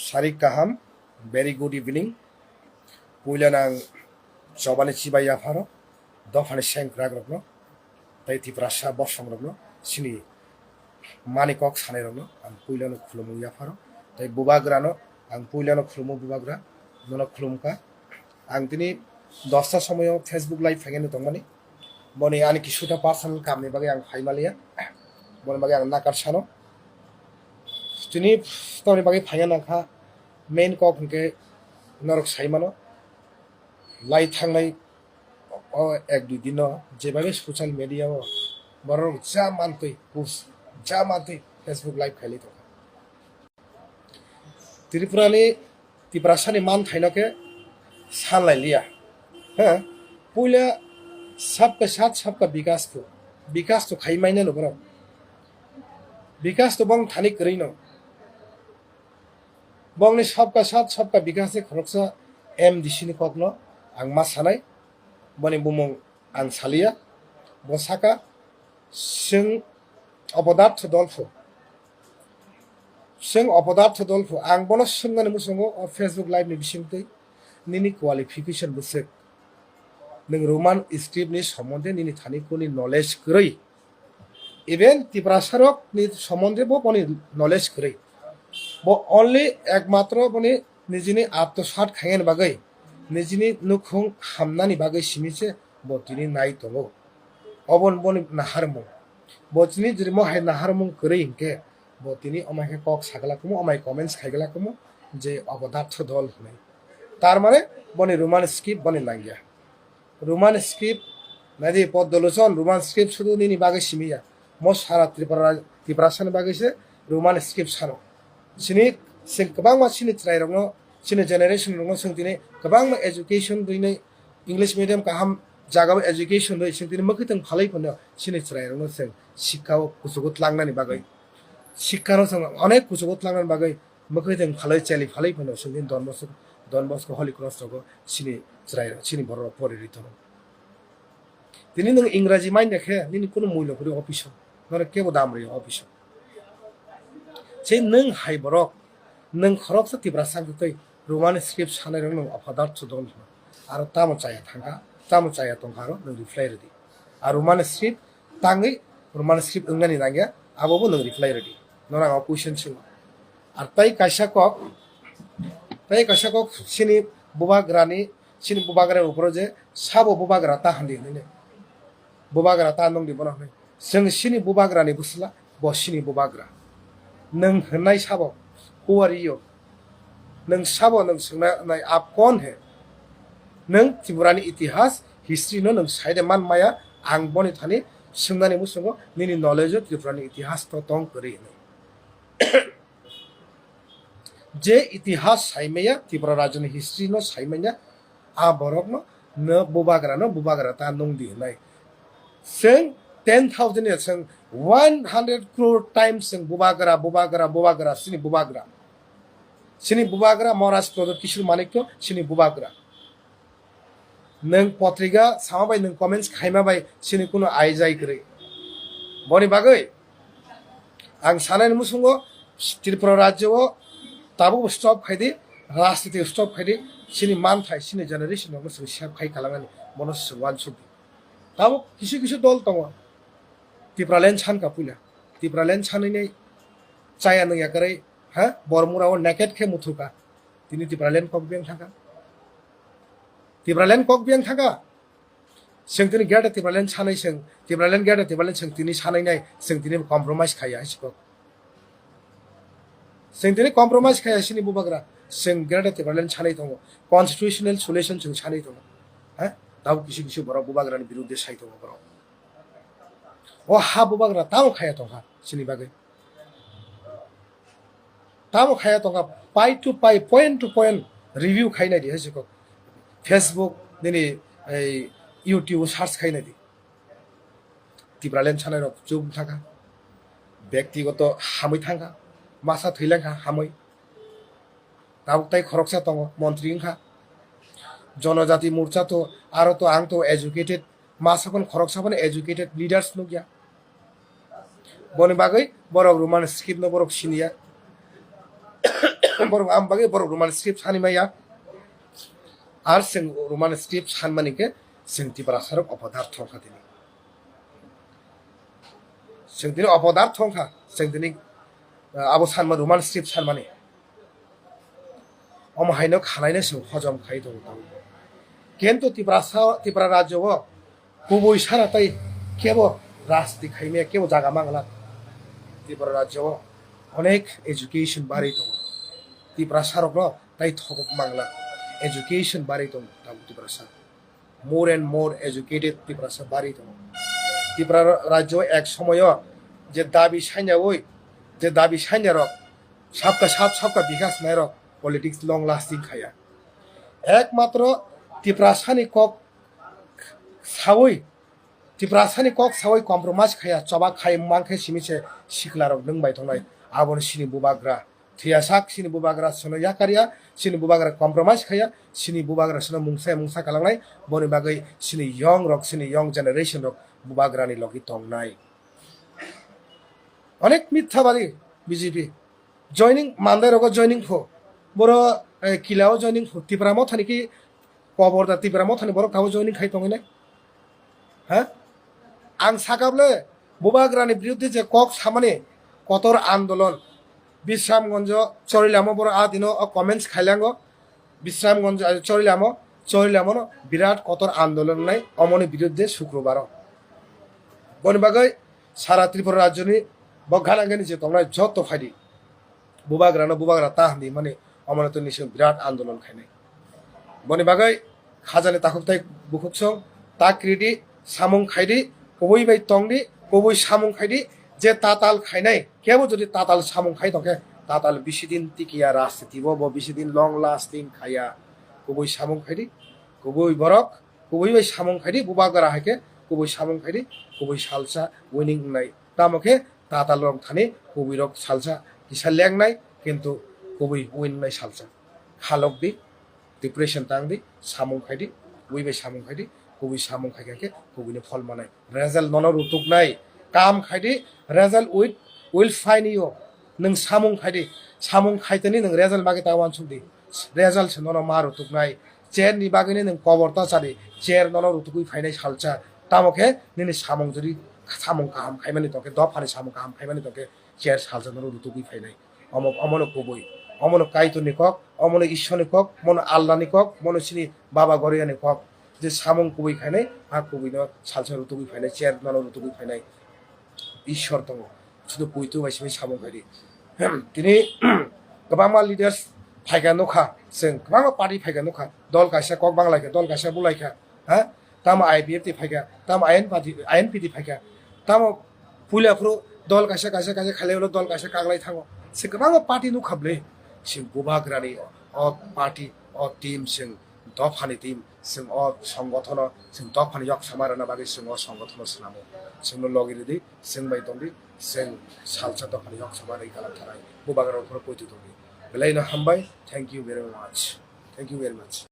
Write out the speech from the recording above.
Sarik kaham, very good evening. Puilan ang Jobani Chibaya Faro, Dophani Shank Ragno, Tipra Bosham, Sini Manikok Sanerno, and Puilan of Klumuya Faro, Tai Bubagrano, and Puilan of Klumu Bubagra, Nono Klumka, and Tini Dosta Somoyo, Facebook Live again to money. Boni Anikishuta person come Bagay Himalaya, Bonabag Nakarsano. Tini story Bagay Payanaka, main cock Norok Simano, Light Hanglay or Agdino, Jebabes social media, Borok Jamante, who's Jamante, Facebook Live Kalito. Tiripurani, Tiprasani man Tainoke, Sanlalia. Pula सबका साथ सबका विकास तो खाई मायने लो बरो विकास तो बंग थानिक करीनो बंग ने सबका साथ सबका विकास से खरकसा एम दिशिनी कॉकनो आंग मासानाय बने बुमंग आंग सालिया बसाका सिंग अपदार्थ दलफो आंग बनो सिंगने मुसंगो और फेसबुक लाइव नि बिसिमते निनी क्वालिफिकेशन बुसे नों रोमान स्क्रिप्टनि सम्बन्धे निनि थानिखौनि नलेज गरै इभेन तिप्रासारकनि सम्बन्धेबो बनि नलेज गरै बो ओनली एकमात्र बनि निजिनि आत्मसात खायन बागै निजिनि नुखुं हामनानि बागै सिमिसे बो तिनि नाय दङो अबन बनि नाहारमु बो तिनि जिरमो हाय नाहारमु गरै हिंके बो तिनि अमायके कक सागलाकमु अमाय कमेन्ट्स खायगलाकमु जे अबदार्थ दल होनाय तार माने बनि रोमान स्क्रिप्ट बनि नांगिया रोमान स्क्रिप्ट नादी पद दलुसन रोमान स्क्रिप्ट शुरू नहीं बागे सिमिया मोस्ट सारा त्रिपुरासन बागे से रोमान स्क्रिप्ट सानो सिनी सिंह कबांग मा सिनी ट्राई रंगो सिनी जनरेशन रंगो सिंह कबांग मा एजुकेशन दुइने इंग्लिश मीडियम का हम जागा एजुकेशन दुइ सिंह तिने मखितंग फालै फनो सिनी ट्राई रंगो सिंह शिक्षाओ कुसुगुत लांगनानि बागे शिक्षानो संग अनेक कुसुगुत लांगनानि बागे मखितंग फालै चेलि फालै फनो Singh Don Bosco Holy Cross Togo, Sini Zraira, Sini Boro, Porito. The Nino Ingraji mind the hair, Nini Kunumu, the official, not a cable damri official. Say Nung High Borok, Nung Crops of Tibra Sanctity, Roman scripts Hanarano of Hadat to Don, Ar Tamochaya Tanga, Tamochaya Tongaro, no reflated. A Roman script, Tangi, Roman script Ungananga, Abo no reflated. Nor an opposition to Artai Kashakok. ताई कशाको सिनी बुबाग्रा ऊपर जे साबो बुबाग्रा ता हंदी ने बुबाग्रा ता नंग दिबो न जों सिनी बुबाग्रा नि बुसला बो सिनी बुबाग्रा नों हनाय साबो हु आर यू नों साबो नों सोंना नाय आप कौन है नों त्रिपुरानि इतिहास हिस्ट्री नों साइडे मान माया आं बनि थानि सोंनानै मुसंगो निनि नलेज त्रिपुरानि इतिहास तो तंग करि जे इतिहास साइमेया त्रिपुरा राज्यनि हिस्ट्री नो साइमेया आ बरक न बुबाग्रा ता नंगदि नाय जों 10,000 ने जों 100 crore times जों बुबाग्रा सिनि बुबाग्रा महाराज प्रदोत किशोर मानिक तो सिनि बुबाग्रा नों पत्रिका सामाबाय नों कमेन्ट्स खाइमाबाय सिनि कुनो आइजाय गरै बनि बागै आं सानायनि मुसुंगो त्रिपुरा राज्यआव ताबो स्टॉप खाइदि राजनीति स्टॉप खाइदि सिनि मान थाय सिनि जनरेशन आव मोसो सेफ खाइ खालामनानै मनस वान सुबि ताबो किसु दल दङ तिप्रालेन सान कापुला तिप्रालेन सानैनै चाया नया करे हा बरमुराव नेकेट खे मुथुका तिनि तिप्रालेन ककबियां थांगा जों तिनि गेट तिप्रालेन सानै जों तिप्रालेन गेट तिप्रालेन जों तिनि सानैनै जों तिनि कम्प्रोमाइज खाया सिको जों दिनै कम्प्रोमाइज खायासिनि बुबाग्रा जों गेट तिप्रालेन सानै दङ कन्स्टिट्यूशनल सल्यूशन जों सानै दङ हा दाबो किसु बर बुबाग्रानि बिरुद्धे साइ दङ बर ओ हा बुबाग्रा ताम खाया दङ सिनि बागै ताम खाया दङ पाइ टु पाइ पॉइंट टु पॉइंट रिव्यू खाइनाय दि हसिको फेसबुक दिनै यूट्यूब सार्च खाइनाय दि तिप्रालेन सानै रक जुम थाका व्यक्तिगत हामै थांगा मासा थैलांखा हामै ताबुकताय खरकसा दङ मन्त्रि इंखा जनजाति मोर्चा तो आरो तो आं तो एजुकेटेड मासापन खरकसापन एजुकेटेड लीडर्स नुगिया बनि बागै बरक रोमान स्क्रिप्ट न बरक सिनिया borok ambage borok roman script sani maya ar sing roman script sanmani ke sing Tipra sarok opadaarth thongkha tini sing tini opadaarth thongkha sing tini abo sanma roman script sanmani omo haino khwnai sing hojom khai dong কিন্তু ত্রিপুরা রাজ্য খুবই সারাতাই কেবল রাজনীতি Jaime কেবল জায়গা মাংলা ত্রিপুরা রাজ্য অনেক education বাড়ি দङ ত্রিপুরা সারক তাই থক মাংলা এডুকেশন বাড়ি দङ ত্রিপুরা সার more and more educated Tripura সার বাড়ি দङ ত্রিপুরা রাজ্য এক সময় যে দাবি সাইনা রক সবকা বিকাশ নাই রক পলিটিক্স লং লাস্টিং খায়া একমাত্র Tipra sani kok sawoi compromise khaya choba khai mangkhe simise siklarok nungbai thongnai abon sini bubagra thiasak sini bubagra sono yakaria sini bubagra compromise khaya sini bubagra sono mungsa kalangnai boni bagai sini young generation rok bubagra ni logi tongnai onek mithabari BJP joining mandai rok joining pho boro kilao joining pho Tipra mothani ki কবরদা Tipra mothani borok kawo joining khai tongi nai ha ang sakable bubagrani biruddhe je kok samane kotor andolon Bishramganj charilam boro adino comments khailango Bishramganj charilam বিরাট কতর আন্দোলন নাই অমনি বিরুদ্ধে শুক্রবার বনি বাগৈ সারা ত্রিপুরা রাজ্যনি বগানাঙ্গনি যে তোমরা যত ফাইদি বুবাগ্রা তাহদি মানে অমনত নিছে বিরাট আন্দোলন খাইনাই বনি বাগৈ খাজানে তাকুকতাই বুকুকসং তা ক্রিডি সামুং খাইদি কবই বাই তংদি কবই সামুং খাইদি যে তাতাল খাইনাই কেবো যদি তাতাল সামুং খাই তকে তাতাল বেশিদিন টিকিয়া রাজনীতি বব বেশিদিন লং লাস্টিং খাইয়া কবই সামুং খাইদি কবই বরক কবই বাই সামুং খাইদি বুবাগ্রা হাইকে কবই সামুং খাইদি কবই সালসা উইনিং নাই তামকে তাতাল রং থানি কবই রক সালসা কিসা লেংনাই কিন্তু কবই উইন নাই সালসা খালক দি ডিপ্রেশন তাংদি সামুং খাইদি উইবে সামুং খাইদি কবি সামুং খাইকে কবিনে ফল মানাই রেজাল্ট ননর উতুক নাই কাম খাইদি রেজাল্ট উইল ফাইন ইউ নং সামুং খাইতেনি নং রেজাল্ট বাগে তাওয়ান সুদি রেজাল্ট নন মার উতুক নাই চের নি বাগেনি নং কবরতা চাদি চের ননর উতুকুই ফাইনাই সালচা তামকে নিনি সামুং যদি সামুং কাহাম খাইমানি তকে দফানি সামুং কাহাম খাইমানি তকে চের সালচা ননর উতুকুই ফাইনাই অমন কবই অমন কাইতনি কক অমন ঈশ্বরনি কক মন আল্লাহনি কক মন সিনি বাবা গরিয়ানি কক যে সামুং কবই খাইনাই আর কবই সালসা রুতুকুই ফাইনাই চের ননর রুতুকুই ফাইনাই ঈশ্বর দङ শুধু বইতো বাইসি সামুং খাইদি তিনি गोबां लिडार्स फाइगा नखा जों गोबां पार्टी फाइगा नखा दल काइसा कक बांलायखा दल काइसा बुलायखा हा ताम आइपिएफ ति फाइगा ताम आइएनपि ति फाइगा ताम पुलियाफ्रु दल काइसा खालायलो दल काइसा कागलाय थाङो जों गोबां पार्टी नखाब्ले जों बुबाग्रानि अ पार्टी अ टीम जों दफानि टीम जों अ संगठन जों दफानि यक समारना बागै जों अ संगठन सनामो जों लगिरिदि जों बायदंदि जों सालसा दफानि यक समारै खालामथाराय बुबाग्राफोर पयतु दंदि बेलायनो हामबाय थैंक यू वेरी मच